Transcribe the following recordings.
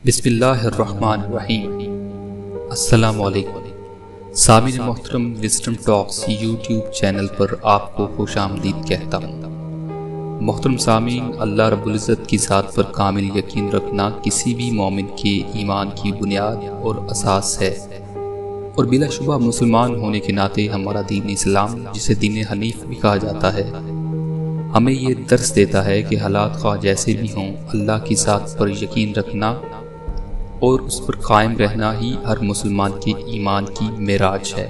بسم اللہ الرحمن الرحیم۔ السلام علیکم سامعین محترم، وزڈم ٹاکس یوٹیوب چینل پر آپ کو خوش آمدید کہتا ہوں۔ محترم سامعین، اللہ رب العزت کی ذات پر کامل یقین رکھنا کسی بھی مومن کے ایمان کی بنیاد اور اساس ہے، اور بلا شبہ مسلمان ہونے کے ناطے ہمارا دین اسلام، جسے دین حنیف بھی کہا جاتا ہے، ہمیں یہ درس دیتا ہے کہ حالات خواہ جیسے بھی ہوں، اللہ کی ذات پر یقین رکھنا اور اس پر قائم رہنا ہی ہر مسلمان کے ایمان کی معراج ہے۔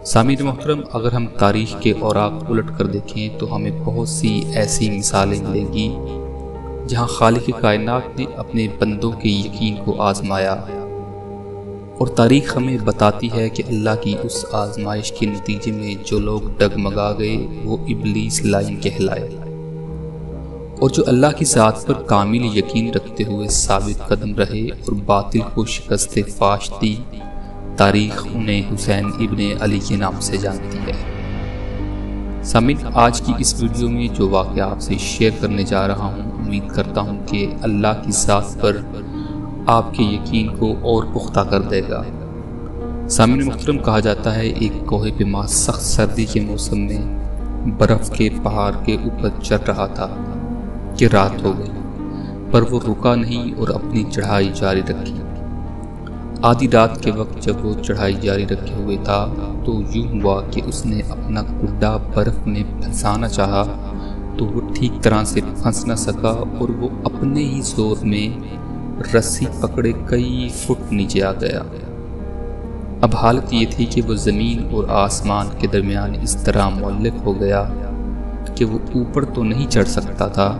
سامعین محترم، اگر ہم تاریخ کے اوراق الٹ کر دیکھیں تو ہمیں بہت سی ایسی مثالیں ملیں گی جہاں خالق کائنات نے اپنے بندوں کے یقین کو آزمایا، اور تاریخ ہمیں بتاتی ہے کہ اللہ کی اس آزمائش کے نتیجے میں جو لوگ ڈگمگا گئے وہ ابلیس لائن کہلائے، اور جو اللہ کی ذات پر کامل یقین رکھتے ہوئے ثابت قدم رہے اور باطل کو شکست فاش دی، تاریخ انہیں حسین ابن علی کے نام سے جانتی ہے۔ سامعین، آج کی اس ویڈیو میں جو واقعہ آپ سے شیئر کرنے جا رہا ہوں، امید کرتا ہوں کہ اللہ کی ذات پر آپ کے یقین کو اور پختہ کر دے گا۔ سامعین محترم، کہا جاتا ہے ایک کوہ پیما سخت سردی کے موسم میں برف کے پہاڑ کے اوپر چڑھ رہا تھا کہ رات ہو گئی، پر وہ رکا نہیں اور اپنی چڑھائی جاری رکھی۔ آدھی رات کے وقت جب وہ چڑھائی جاری رکھے ہوئے تھا تو یوں ہوا کہ اس نے اپنا گڈا برف میں پھنسانا چاہا تو وہ ٹھیک طرح سے پھنس نہ سکا، اور وہ اپنے ہی زور میں رسی پکڑے کئی فٹ نیچے آ گیا۔ اب حالت یہ تھی کہ وہ زمین اور آسمان کے درمیان اس طرح معلق ہو گیا کہ وہ اوپر تو نہیں چڑھ سکتا تھا،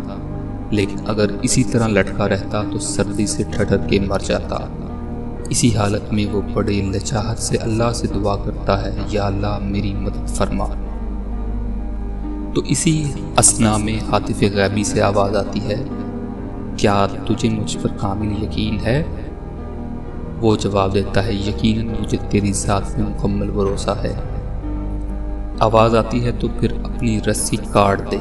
لیکن اگر اسی طرح لٹکا رہتا تو سردی سے ٹھٹر کے مر جاتا۔ اسی حالت میں وہ بڑے لچاہٹ سے اللہ سے دعا کرتا ہے، یا اللہ میری مدد فرما۔ تو اسی اثنا میں ہاتف غیبی سے آواز آتی ہے، کیا تجھے مجھ پر کامل یقین ہے؟ وہ جواب دیتا ہے، یقیناً مجھے تیری ذات میں مکمل بھروسہ ہے۔ آواز آتی ہے، تو پھر اپنی رسی کاٹ دے۔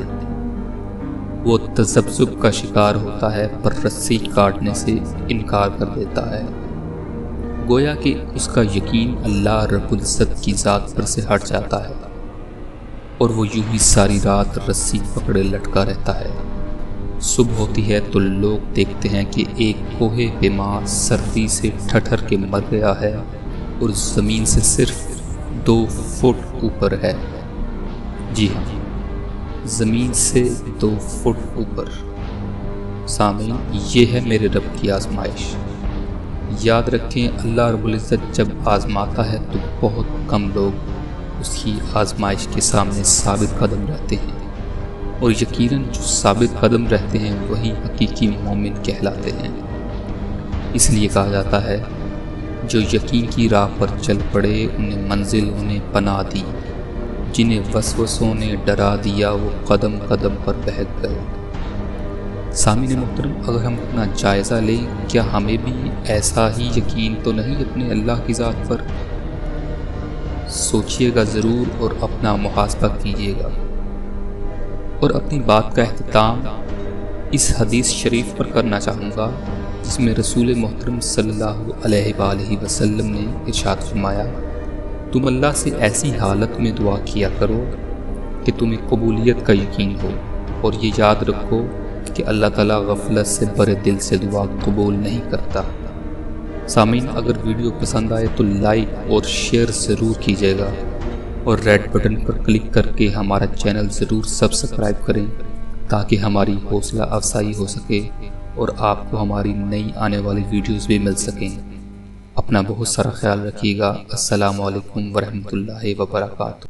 وہ تذبذب کا شکار ہوتا ہے، پر رسی کاٹنے سے انکار کر دیتا ہے، گویا کہ اس کا یقین اللہ رب العزت کی ذات پر سے ہٹ جاتا ہے، اور وہ یوں ہی ساری رات رسی پکڑے لٹکا رہتا ہے۔ صبح ہوتی ہے تو لوگ دیکھتے ہیں کہ ایک کوہ پیما سردی سے ٹھٹر کے مر گیا ہے اور زمین سے صرف 2 فٹ اوپر ہے۔ جی ہاں، زمین سے 2 فٹ اوپر۔ سامعین، یہ ہے میرے رب کی آزمائش۔ یاد رکھیں، اللہ رب العزت جب آزماتا ہے تو بہت کم لوگ اس کی آزمائش کے سامنے ثابت قدم رہتے ہیں، اور یقیناً جو ثابت قدم رہتے ہیں وہی حقیقی مومن کہلاتے ہیں۔ اس لیے کہا جاتا ہے، جو یقین کی راہ پر چل پڑے انہیں منزل انہیں پناہ دی، جنہیں وسوسوں نے ڈرا دیا وہ قدم قدم پر بہک گئے۔ سامعین محترم، اگر ہم اپنا جائزہ لیں، کیا ہمیں بھی ایسا ہی یقین تو نہیں اپنے اللہ کی ذات پر؟ سوچئے گا ضرور اور اپنا محاسبہ کیجیے گا۔ اور اپنی بات کا اختتام اس حدیث شریف پر کرنا چاہوں گا جس میں رسول محترم صلی اللہ علیہ وآلہ وسلم نے ارشاد فرمایا، تم اللہ سے ایسی حالت میں دعا کیا کرو کہ تمہیں قبولیت کا یقین ہو، اور یہ یاد رکھو کہ اللہ تعالیٰ غفلت سے برے دل سے دعا قبول نہیں کرتا۔ سامعین، اگر ویڈیو پسند آئے تو لائک اور شیئر ضرور کیجیے گا، اور ریڈ بٹن پر کلک کر کے ہمارا چینل ضرور سبسکرائب کریں تاکہ ہماری حوصلہ افزائی ہو سکے اور آپ کو ہماری نئی آنے والی ویڈیوز بھی مل سکیں۔ اپنا بہت سارا خیال رکھیے گا۔ السلام علیکم ورحمۃ اللہ وبرکاتہ۔